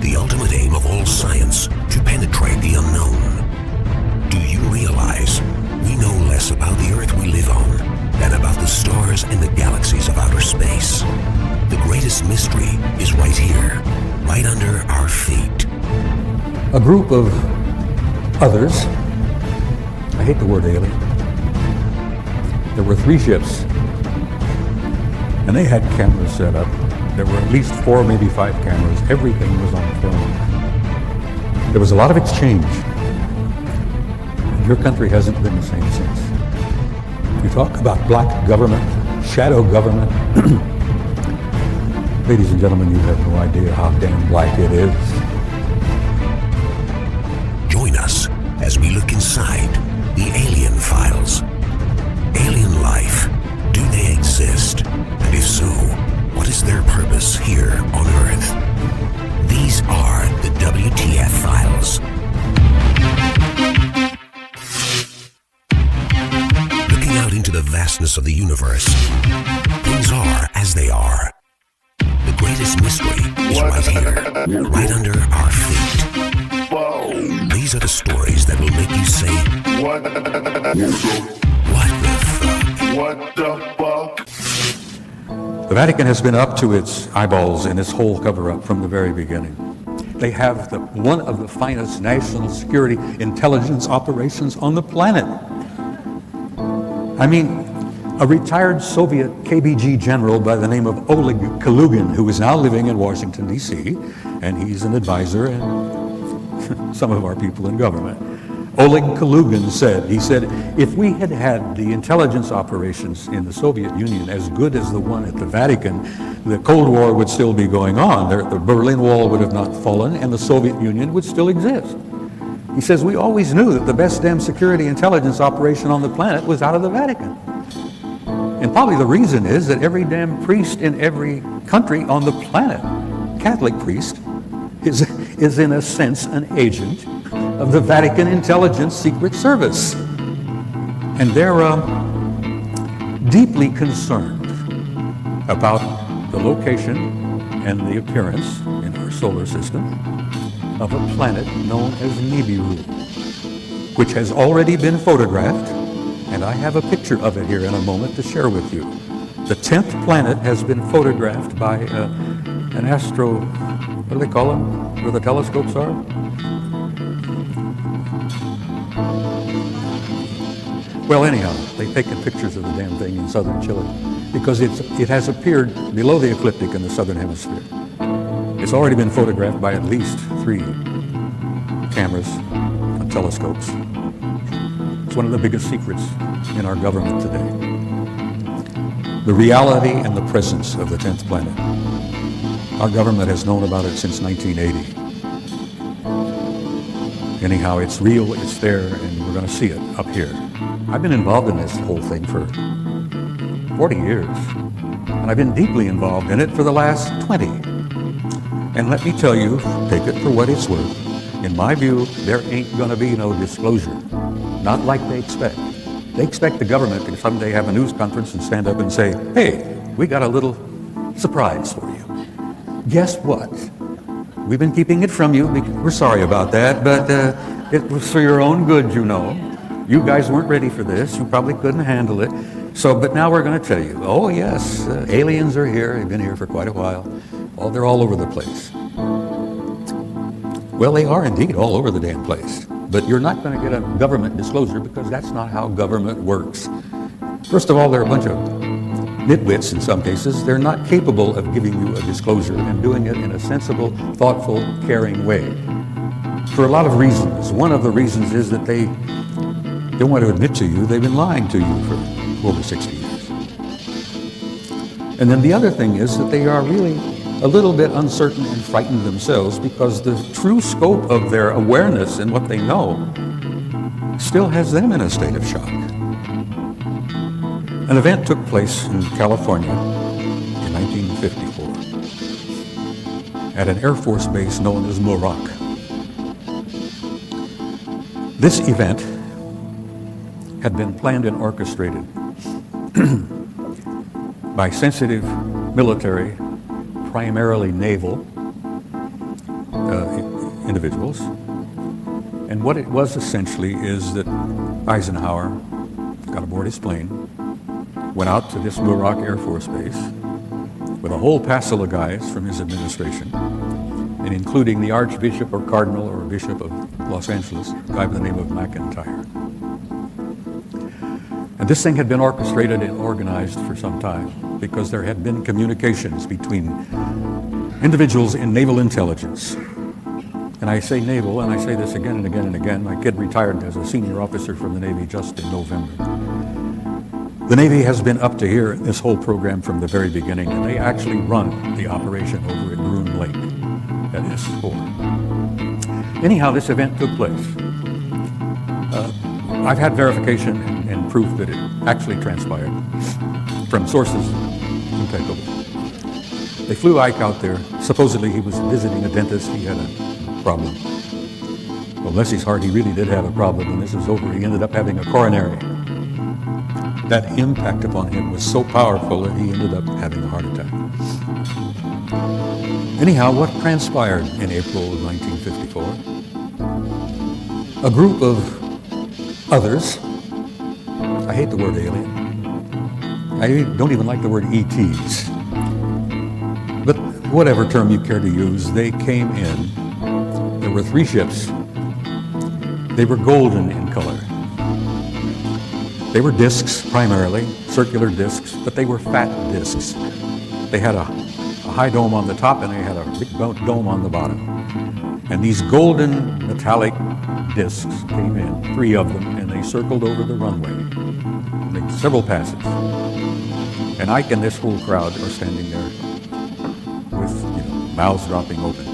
the ultimate aim of all science, to penetrate the unknown. Do you realize we know less about the Earth we live on than about the stars and the galaxies of outer space? The greatest mystery is right here, right under our feet. A group of others, I hate the word alien, there were 3 ships, and they had cameras set up. There were at least 4, maybe 5 cameras. Everything was on film. There was a lot of exchange. Your country hasn't been the same since. You talk about black government, shadow government. Ladies and gentlemen, you have no idea how damn black it is. Join us as we look inside the alien files. Alien life, do they exist? And if so, what is their purpose here on Earth? These are the WTF files. Looking out into the vastness of the universe, things are as they are. The greatest mystery is right here, right under our feet. These are the stories that will make you say, What the fuck? What the fuck? The Vatican has been up to its eyeballs in this whole cover-up from the very beginning. They have one of the finest national security intelligence operations on the planet. I mean, a retired Soviet KGB general by the name of Oleg Kalugin, who is now living in Washington, D.C., and he's an advisor and some of our people in government. Oleg Kalugin said, if we had had the intelligence operations in the Soviet Union as good as the one at the Vatican, the Cold War would still be going on. The Berlin Wall would have not fallen, and the Soviet Union would still exist. He says, we always knew that the best damn security intelligence operation on the planet was out of the Vatican. And probably the reason is that every damn priest in every country on the planet, Catholic priest, is in a sense an agent of the Vatican Intelligence Secret Service. And they're deeply concerned about the location and the appearance in our solar system of a planet known as Nibiru, which has already been photographed, and I have a picture of it here in a moment to share with you. The 10th planet has been photographed by an astro, what do they call them, where the telescopes are? Well, anyhow, they've taken pictures of the damn thing in southern Chile because it has appeared below the ecliptic in the southern hemisphere. It's already been photographed by at least 3 cameras and telescopes. It's one of the biggest secrets in our government today. The reality and the presence of the 10th planet. Our government has known about it since 1980. Anyhow, it's real, it's there, and we're going to see it up here. I've been involved in this whole thing for 40 years, and I've been deeply involved in it for the last 20. And let me tell you, take it for what it's worth, in my view, there ain't going to be no disclosure. Not like they expect. They expect the government to someday have a news conference and stand up and say, hey, we got a little surprise for you. Guess what? We've been keeping it from you. We're sorry about that, but it was for your own good, you know. You guys weren't ready for this. You probably couldn't handle it. But now we're going to tell you, oh yes, aliens are here. They've been here for quite a while. Oh, they're all over the place. Well, they are indeed all over the damn place. But you're not going to get a government disclosure because that's not how government works. First of all, they're a bunch of nitwits in some cases. They're not capable of giving you a disclosure and doing it in a sensible, thoughtful, caring way. For a lot of reasons. One of the reasons is that they don't want to admit to you they've been lying to you for over 60 years. And then the other thing is that they are really a little bit uncertain and frightened themselves because the true scope of their awareness and what they know still has them in a state of shock. An event took place in California in 1954 at an Air Force base known as Muroc. This event had been planned and orchestrated by sensitive military, primarily naval, individuals. And what it was essentially is that Eisenhower got aboard his plane, went out to this Muroc Air Force Base with a whole passel of guys from his administration, and including the Archbishop or Cardinal or Bishop of Los Angeles, a guy by the name of McIntyre. And this thing had been orchestrated and organized for some time because there had been communications between individuals in naval intelligence. And I say naval, and I say this again and again and again. My kid retired as a senior officer from the Navy just in November. The Navy has been up to here, this whole program from the very beginning, and they actually run the operation over at Groom Lake at S4. Anyhow, this event took place. I've had verification and proof that it actually transpired from sources impeccable. They flew Ike out there. Supposedly he was visiting a dentist. He had a problem. Well, bless his heart, he really did have a problem. When this was over, he ended up having a coronary. That impact upon him was so powerful that he ended up having a heart attack. Anyhow, what transpired in April of 1954? A group of others, I hate the word alien, I don't even like the word ETs, but whatever term you care to use, they came in. There were 3 ships. They were golden in color. They were discs primarily, circular discs, but they were fat discs. They had a high dome on the top and they had a big dome on the bottom. And these golden metallic discs came in, 3 of them, and they circled over the runway, made several passes. And Ike and this whole crowd are standing there with, mouths dropping open.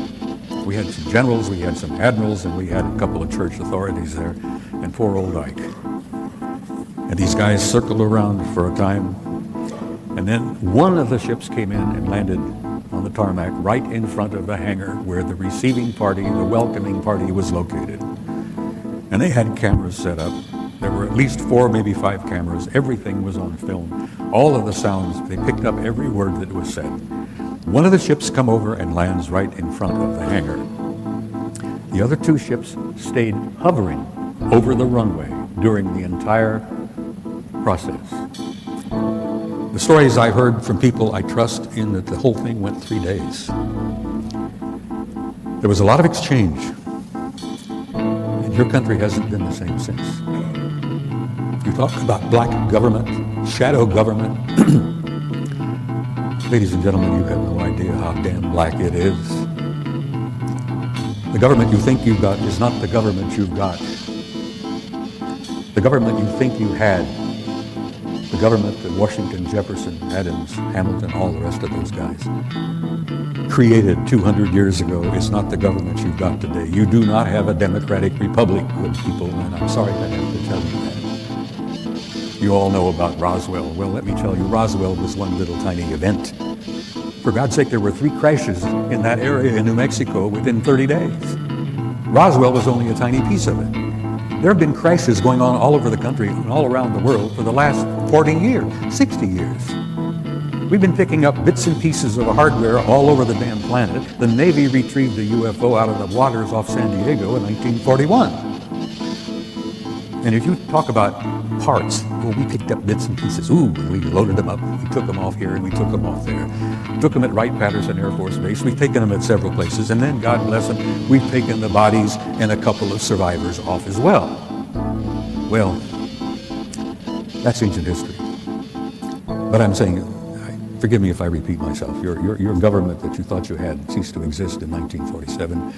We had some generals, we had some admirals, and we had a couple of church authorities there, and poor old Ike. And these guys circled around for a time, and then one of the ships came in and landed on the tarmac right in front of the hangar where the receiving party, the welcoming party, was located. And they had cameras set up. There were at least 4, maybe 5 cameras. Everything was on film. All of the sounds, they picked up every word that was said. One of the ships come over and lands right in front of the hangar. The other 2 ships stayed hovering over the runway during the entire process. The stories I heard from people I trust in that the whole thing went 3 days. There was a lot of exchange. And your country hasn't been the same since. You talk about black government, shadow government. Ladies and gentlemen, you have no idea how damn black it is. The government you think you've got is not the government you've got. The government you think you had, the government that Washington, Jefferson, Adams, Hamilton, all the rest of those guys created 200 years ago is not the government you've got today. You do not have a democratic republic, good people, and I'm sorry to have to tell you that. You all know about Roswell. Well, let me tell you, Roswell was one little tiny event. For God's sake, there were 3 crashes in that area in New Mexico within 30 days. Roswell was only a tiny piece of it. There have been crashes going on all over the country and all around the world for the last 40 years, 60 years. We've been picking up bits and pieces of hardware all over the damn planet. The Navy retrieved a UFO out of the waters off San Diego in 1941. And if you talk about parts, well, we picked up bits and pieces. Ooh, we loaded them up. We took them off here and we took them off there. Took them at Wright-Patterson Air Force Base. We've taken them at several places. And then, God bless them, we've taken the bodies and a couple of survivors off as well. Well, that's ancient history. But I'm saying, forgive me if I repeat myself, your government that you thought you had ceased to exist in 1947.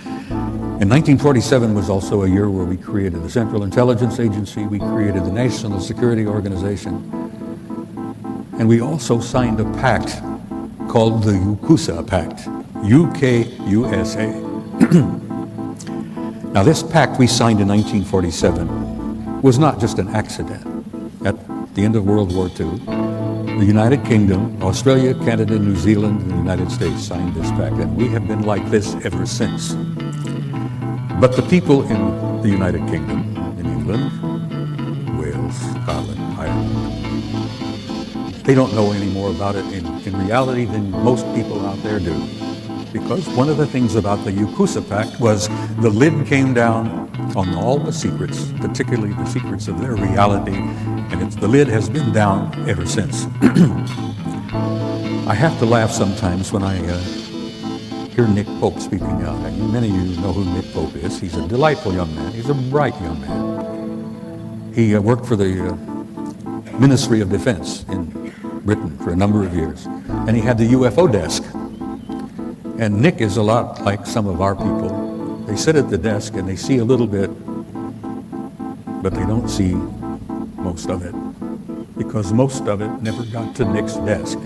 And 1947 was also a year where we created the Central Intelligence Agency, we created the National Security Organization, and we also signed a pact called the UKUSA Pact, UK-USA. Now this pact we signed in 1947 was not just an accident. At the end of World War II, the United Kingdom, Australia, Canada, New Zealand, and the United States signed this pact, and we have been like this ever since. But the people in the United Kingdom, in England, Wales, Scotland, Ireland, they don't know any more about it in reality than most people out there do. Because one of the things about the UKUSA Pact was The lid came down on all the secrets, particularly the secrets of their reality, and the lid has been down ever since. I have to laugh sometimes when I hear Nick Pope speaking out. And many of you know who Nick Pope is. He's a delightful young man. He's a bright young man. He worked for the Ministry of Defense in Britain for a number of years, and he had the UFO desk. And Nick is a lot like some of our people. They sit at the desk and they see a little bit, but they don't see most of it, because most of it never got to Nick's desk.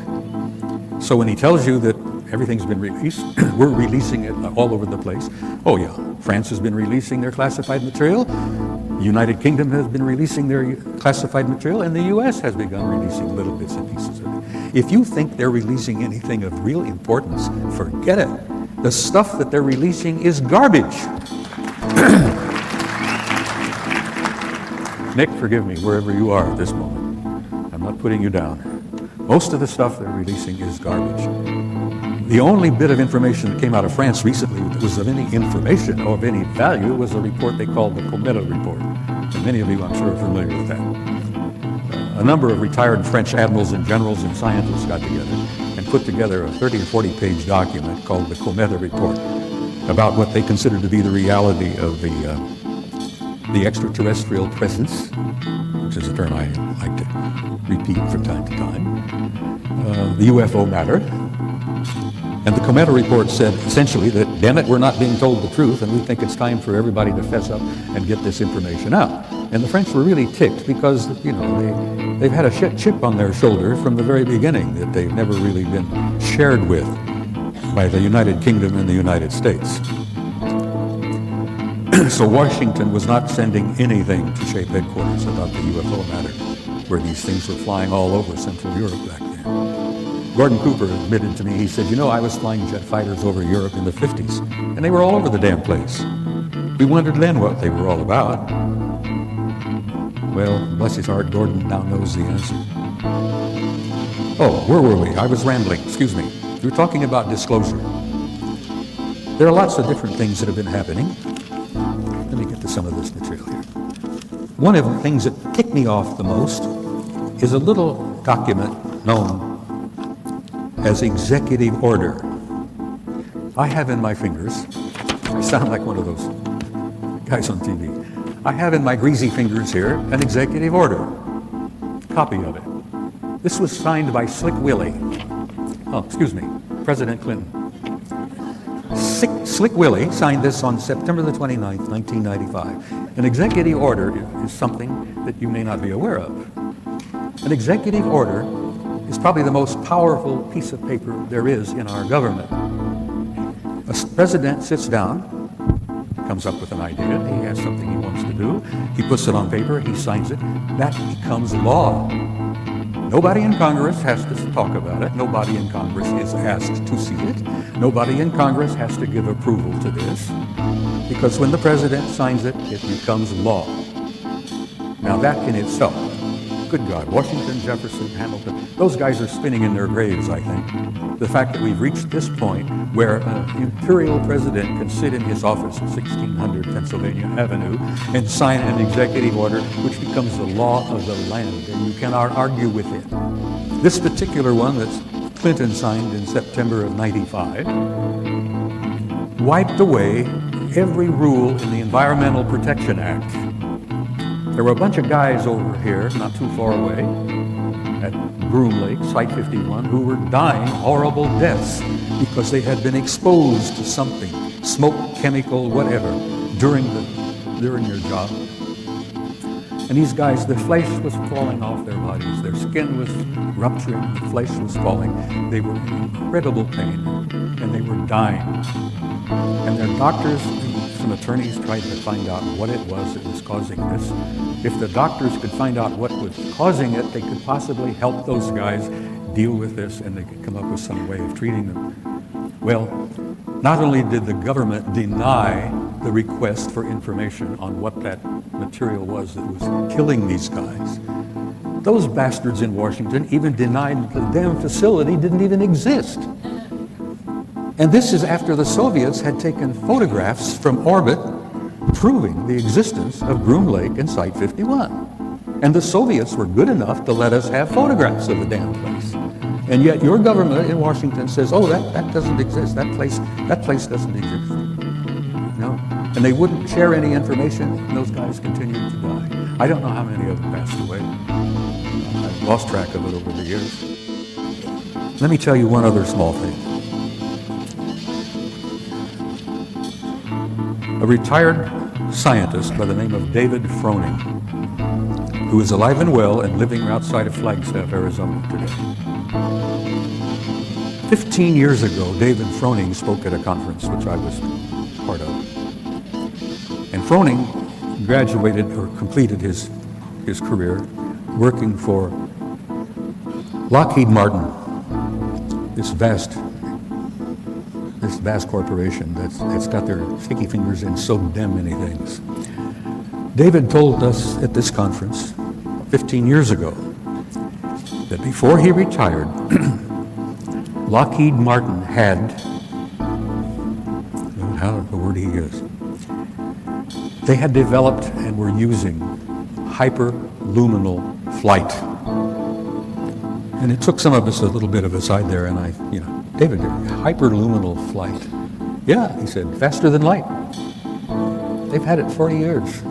So when he tells you that everything's been released, we're releasing it all over the place. Oh yeah, France has been releasing their classified material, the United Kingdom has been releasing their classified material, and the US has begun releasing little bits and pieces of it. If you think they're releasing anything of real importance, forget it. The stuff that they're releasing is garbage. Nick, forgive me, wherever you are at this moment. I'm not putting you down. Most of the stuff they're releasing is garbage. The only bit of information that came out of France recently that was of any information or of any value was a report they called the Cometa report. And many of you, I'm sure, are familiar with that. A number of retired French admirals and generals and scientists got together and put together a 30 or 40-page document called the Cometa report about what they considered to be the reality of the extraterrestrial presence, which is a term I like to repeat from time to time, the UFO matter. And the Cometa report said essentially that, damn it, we're not being told the truth, and we think it's time for everybody to fess up and get this information out. And the French were really ticked because, you know, they've had a chip on their shoulder from the very beginning that they've never really been shared with by the United Kingdom and the United States. So Washington was not sending anything to Shape headquarters about the UFO matter, where these things were flying all over Central Europe back then. Gordon Cooper admitted to me, he said, you know, I was flying jet fighters over Europe in the 50s, and they were all over the damn place. We wondered then what they were all about. Well, bless his heart, Gordon now knows the answer. Oh, where were we? I was rambling, excuse me. We were talking about disclosure. There are lots of different things that have been happening. Let me get to some of this material here. One of the things that ticked me off the most is a little document known as executive order. I have in my fingers, I sound like one of those guys on TV. I have in my greasy fingers here an executive order, copy of it. This was signed by Slick Willie. Oh, excuse me, President Clinton. Slick Willie signed this on September the 29th, 1995. An executive order is something that you may not be aware of. An executive order is probably the most powerful piece of paper there is in our government. A president sits down, comes up with an idea, he has something he wants to do, he puts it on paper, he signs it, that becomes law. Nobody in Congress has to talk about it, nobody in Congress is asked to see it, nobody in Congress has to give approval to this, because when the president signs it, it becomes law. Now that in itself, good God, Washington, Jefferson, Hamilton, those guys are spinning in their graves, I think. The fact that we've reached this point where an imperial president can sit in his office at 1600 Pennsylvania Avenue and sign an executive order which becomes the law of the land, and you cannot argue with it. This particular one that Clinton signed in September of '95 wiped away every rule in the Environmental Protection Act. There were a bunch of guys over here, not too far away, at Groom Lake, Site 51, who were dying horrible deaths because they had been exposed to something, smoke, chemical, whatever, during their job. And these guys, their flesh was falling off their bodies, their skin was rupturing, the flesh was falling. They were in incredible pain, and they were dying. And their doctors, some attorneys tried to find out what it was that was causing this. If the doctors could find out what was causing it, they could possibly help those guys deal with this, and they could come up with some way of treating them. Well, not only did the government deny the request for information on what that material was that was killing these guys, those bastards in Washington even denied the damn facility didn't even exist. And this is after the Soviets had taken photographs from orbit proving the existence of Groom Lake and Site 51. And the Soviets were good enough to let us have photographs of the damn place. And yet your government in Washington says, oh, that doesn't exist. That place doesn't exist. No. And they wouldn't share any information, and those guys continued to die. I don't know how many of them passed away. I've lost track of it over the years. Let me tell you one other small thing. A retired scientist by the name of David Froning, who is alive and well and living outside of Flagstaff, Arizona today. 15 years ago, David Froning spoke at a conference which I was part of. And Froning graduated or completed his career working for Lockheed Martin, this vast corporation that's got their sticky fingers in so damn many things. David told us at this conference 15 years ago that before he retired, Lockheed Martin had, how the word he is, they had developed and were using hyperluminal flight. And it took some of us a little bit of a side there, and David, hyperluminal flight. Yeah, he said, faster than light. They've had it 40 years.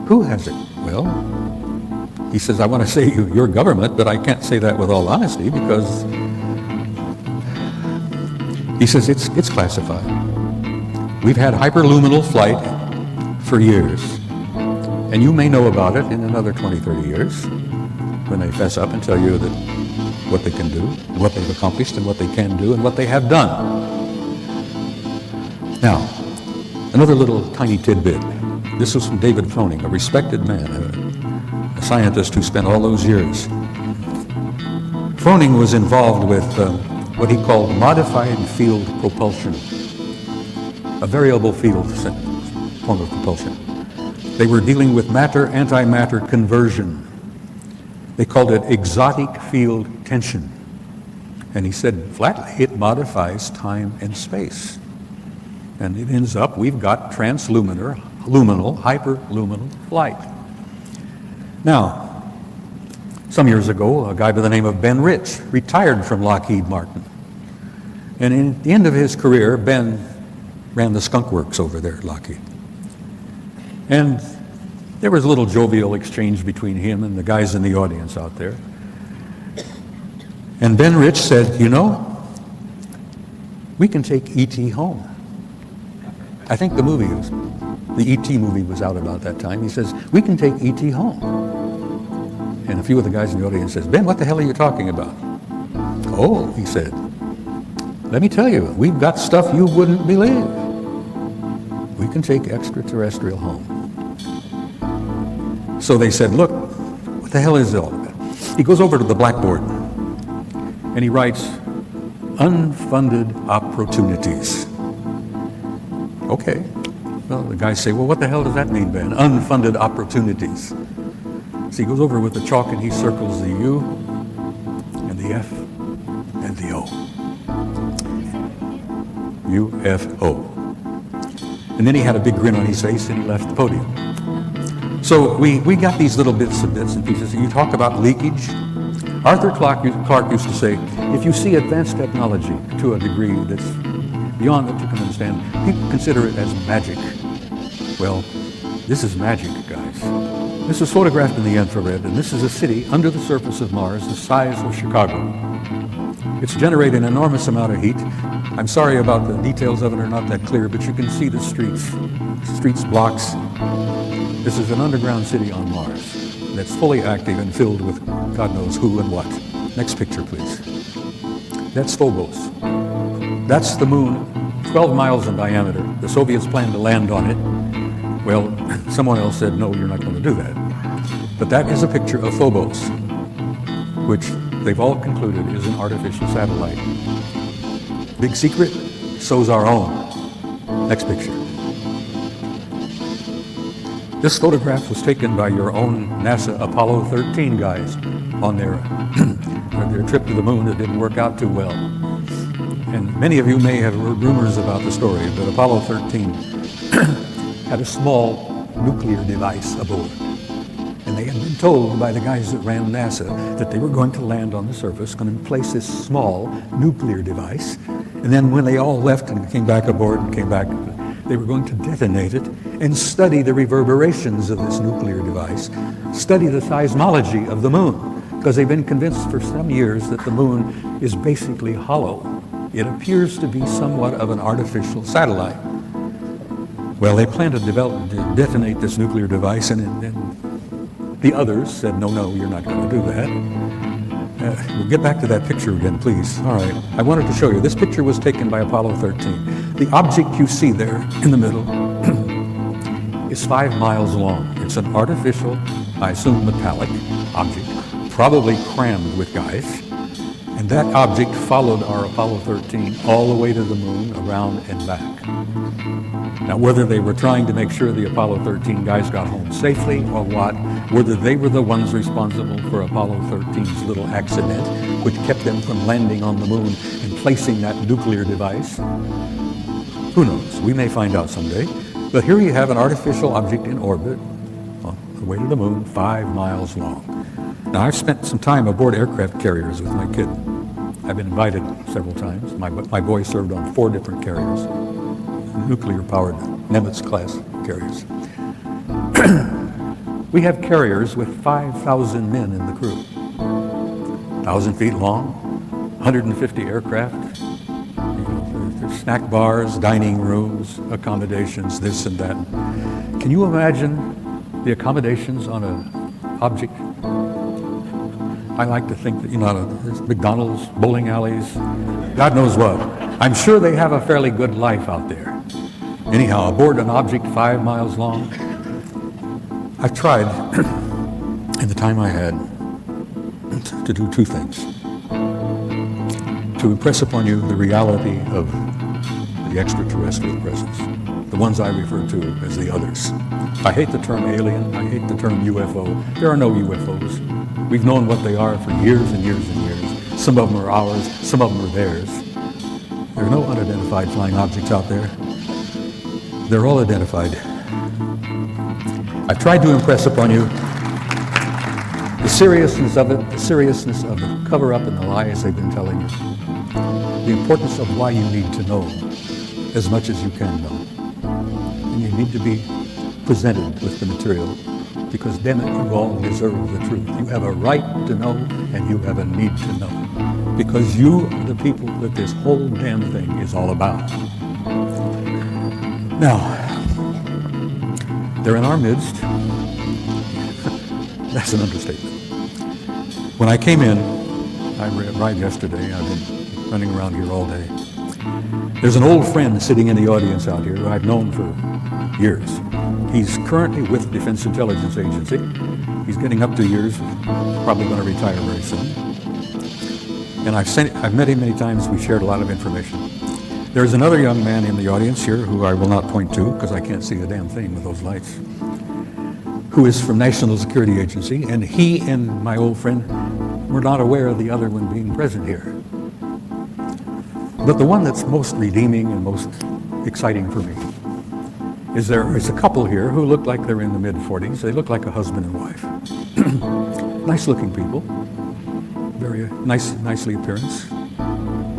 Who has it? Well, he says, I want to say your government, but I can't say that with all honesty because he says it's classified. We've had hyperluminal flight for years, and you may know about it in another 20, 30 years when they fess up and tell you that what they can do, what they've accomplished, and what they can do, and what they have done. Now, another little tiny tidbit. This was from David Froning, a respected man, a scientist who spent all those years. Froning was involved with what he called modified field propulsion, a variable field form of propulsion. They were dealing with matter-antimatter conversion. They called it exotic field tension. And he said, flatly, it modifies time and space. And it ends up, we've got transluminal, hyperluminal flight. Now, some years ago, a guy by the name of Ben Rich retired from Lockheed Martin. And at the end of his career, Ben ran the skunk works over there at Lockheed. And there was a little jovial exchange between him and the guys in the audience out there. And Ben Rich said, we can take E.T. home. I think the E.T. movie was out about that time. He says, we can take E.T. home. And a few of the guys in the audience says, Ben, what the hell are you talking about? Oh, he said, let me tell you, we've got stuff you wouldn't believe. We can take extraterrestrial home. So they said, look, what the hell is it all about? He goes over to the blackboard and he writes, unfunded opportunities. Okay. Well, the guys say, well, what the hell does that mean, Ben? Unfunded opportunities. So he goes over with the chalk and he circles the U and the F and the O. UFO. And then he had a big grin on his face and he left the podium. So we got these little bits and pieces. You talk about leakage. Arthur Clarke used to say, if you see advanced technology to a degree that's beyond what you can understand, people consider it as magic. Well, this is magic, guys. This was photographed in the infrared, and this is a city under the surface of Mars the size of Chicago. It's generating an enormous amount of heat. I'm sorry about the details of it are not that clear, but you can see the streets, blocks. This is an underground city on Mars that's fully active and filled with God knows who and what. Next picture, please. That's Phobos. That's the moon, 12 miles in diameter. The Soviets planned to land on it. Well, someone else said, no, you're not going to do that. But that is a picture of Phobos, which they've all concluded is an artificial satellite. Big secret? So's our own. Next picture. This photograph was taken by your own NASA Apollo 13 guys on their trip to the moon that didn't work out too well. And many of you may have heard rumors about the story, but Apollo 13 had a small nuclear device aboard. And they had been told by the guys that ran NASA that they were going to land on the surface, going to place this small nuclear device. And then when they all left and came back aboard and came back, they were going to detonate it and study the reverberations of this nuclear device, study the seismology of the moon, because they've been convinced for some years that the moon is basically hollow. It appears to be somewhat of an artificial satellite. Well, they planned to detonate this nuclear device, and the others said, no, you're not going to do that. We'll get back to that picture again, please. All right, I wanted to show you. This picture was taken by Apollo 13. The object you see there in the middle is 5 miles long. It's an artificial, I assume metallic object, probably crammed with guys. And that object followed our Apollo 13 all the way to the moon, around and back. Now, whether they were trying to make sure the Apollo 13 guys got home safely or what, whether they were the ones responsible for Apollo 13's little accident, which kept them from landing on the moon and placing that nuclear device, who knows? We may find out someday. But here you have an artificial object in orbit on the way to the moon, 5 miles long. Now, I've spent some time aboard aircraft carriers with my kid. I've been invited several times. My boy served on 4 different carriers, nuclear-powered Nimitz-class carriers. We have carriers with 5,000 men in the crew, 1,000 feet long, 150 aircraft. There's snack bars, dining rooms, accommodations, this and that. Can you imagine the accommodations on an object? I like to think that, there's McDonald's, bowling alleys, God knows what. I'm sure they have a fairly good life out there. Anyhow, aboard an object 5 miles long, I've tried, in the time I had, to do 2 things. To impress upon you the reality of the extraterrestrial presence, the ones I refer to as the others. I hate the term alien, I hate the term UFO. There are no UFOs. We've known what they are for years and years and years. Some of them are ours, some of them are theirs. There are no unidentified flying objects out there. They're all identified. I've tried to impress upon you the seriousness of it, the seriousness of the cover-up and the lies they've been telling you, the importance of why you need to know as much as you can know. And you need to be presented with the material, because damn it, you all deserve the truth. You have a right to know, and you have a need to know, because you are the people that this whole damn thing is all about. Now, they're in our midst. That's an understatement. When I came in, I arrived yesterday. I've been running around here all day. There's an old friend sitting in the audience out here who I've known for years. He's currently with Defense Intelligence Agency. He's getting up to years, probably going to retire very soon. And I've met him many times. We've shared a lot of information. There's another young man in the audience here who I will not point to because I can't see a damn thing with those lights, who is from National Security Agency, and he and my old friend were not aware of the other one being present here. But the one that's most redeeming and most exciting for me is there is a couple here who look like they're in the mid-40s. They look like a husband and wife. Nice-looking people, very nicely appearance.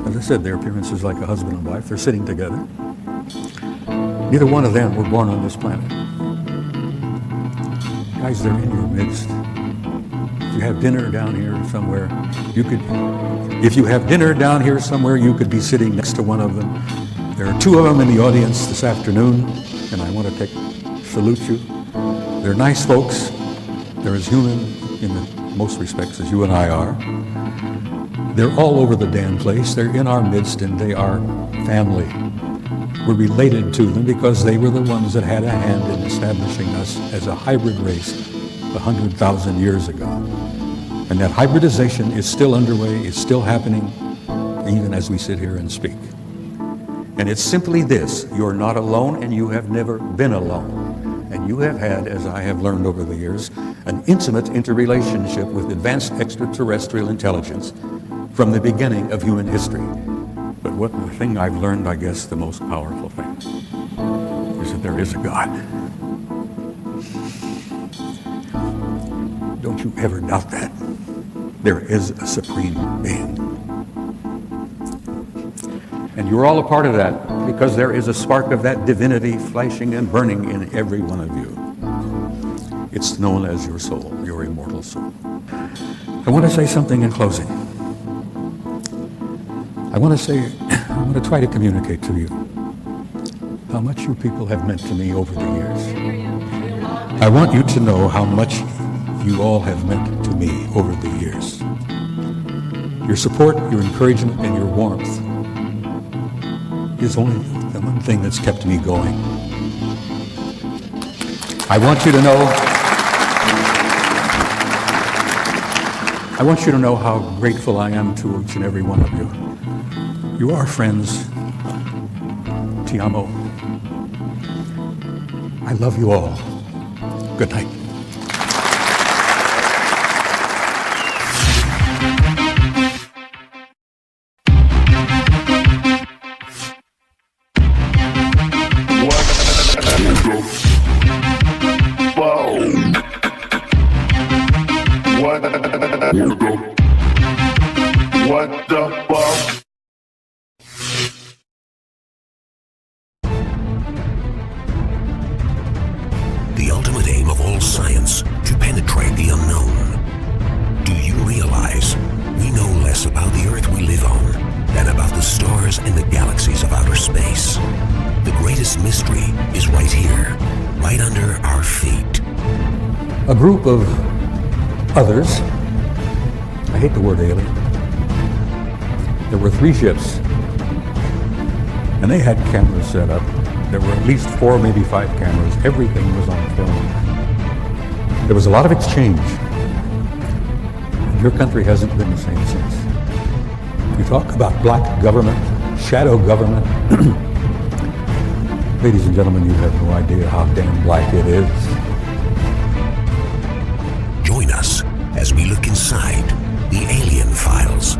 As I said, their appearance is like a husband and wife. They're sitting together. Neither one of them were born on this planet. Guys, they're in your midst. If you have dinner down here somewhere, you could be sitting next to one of them. There are 2 of them in the audience this afternoon, and I want to salute you. They're nice folks. They're as human in most respects as you and I are. They're all over the damn place. They're in our midst, and they are family. We're related to them because they were the ones that had a hand in establishing us as a hybrid race 100,000 years ago. And that hybridization is still underway, it's still happening, even as we sit here and speak. And it's simply this: you're not alone, and you have never been alone. And you have had, as I have learned over the years, an intimate interrelationship with advanced extraterrestrial intelligence from the beginning of human history. But what the thing I've learned, I guess, the most powerful thing, is that there is a God. Don't you ever doubt that. There is a supreme being. And you're all a part of that because there is a spark of that divinity flashing and burning in every one of you. It's known as your soul, your immortal soul. I want to say something in closing. I want to try to communicate to you how much you people have meant to me over the years. I want you to know how much you all have meant to me over the years. Your support, your encouragement, and your warmth is only the one thing that's kept me going. I want you to know how grateful I am to each and every one of you. You are friends. Ti amo. I love you all. Good night. What the fuck? The ultimate aim of all science, to penetrate the unknown. Do you realize we know less about the Earth we live on than about the stars and the galaxies of outer space? The greatest mystery is right here, right under our feet. A group of others, I hate the word alien, there were 3 ships, and they had cameras set up. There were at least 4, maybe 5 cameras. Everything was on film. There was a lot of exchange. Your country hasn't been the same since. You talk about black government, shadow government. Ladies and gentlemen, you have no idea how damn black it is. Join us as we look inside the alien files.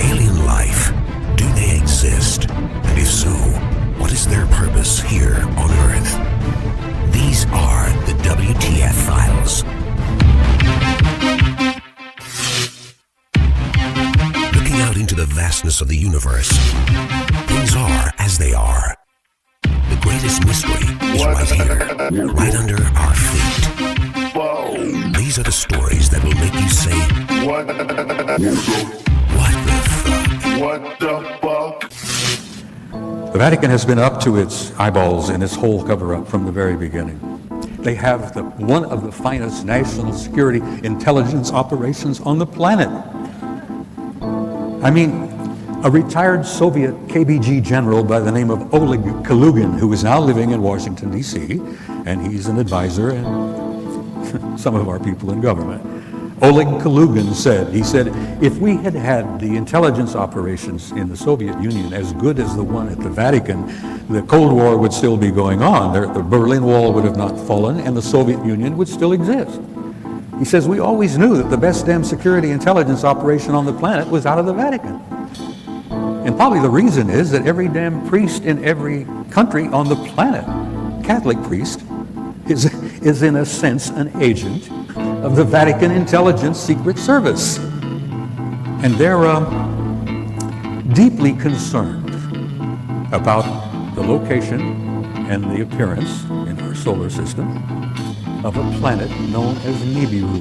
Alien life, do they exist? And if so, what is their purpose here on Earth? These are the WTF files. Looking out into the vastness of the universe, things are as they are. The greatest mystery is right here, right under our feet. These are the stories that will make you say, What the fuck? What the fuck? The Vatican has been up to its eyeballs in this whole cover-up from the very beginning. They have one of the finest national security intelligence operations on the planet. I mean, a retired Soviet KBG general by the name of Oleg Kalugin, who is now living in Washington, D.C., and he's an advisor and some of our people in government. Oleg Kalugin said, if we had had the intelligence operations in the Soviet Union as good as the one at the Vatican, the Cold War would still be going on. The Berlin Wall would have not fallen, and the Soviet Union would still exist. He says, we always knew that the best damn security intelligence operation on the planet was out of the Vatican. And probably the reason is that every damn priest in every country on the planet, Catholic priest, is in a sense an agent of the Vatican Intelligence Secret Service. And they're deeply concerned about the location and the appearance in our solar system of a planet known as Nibiru.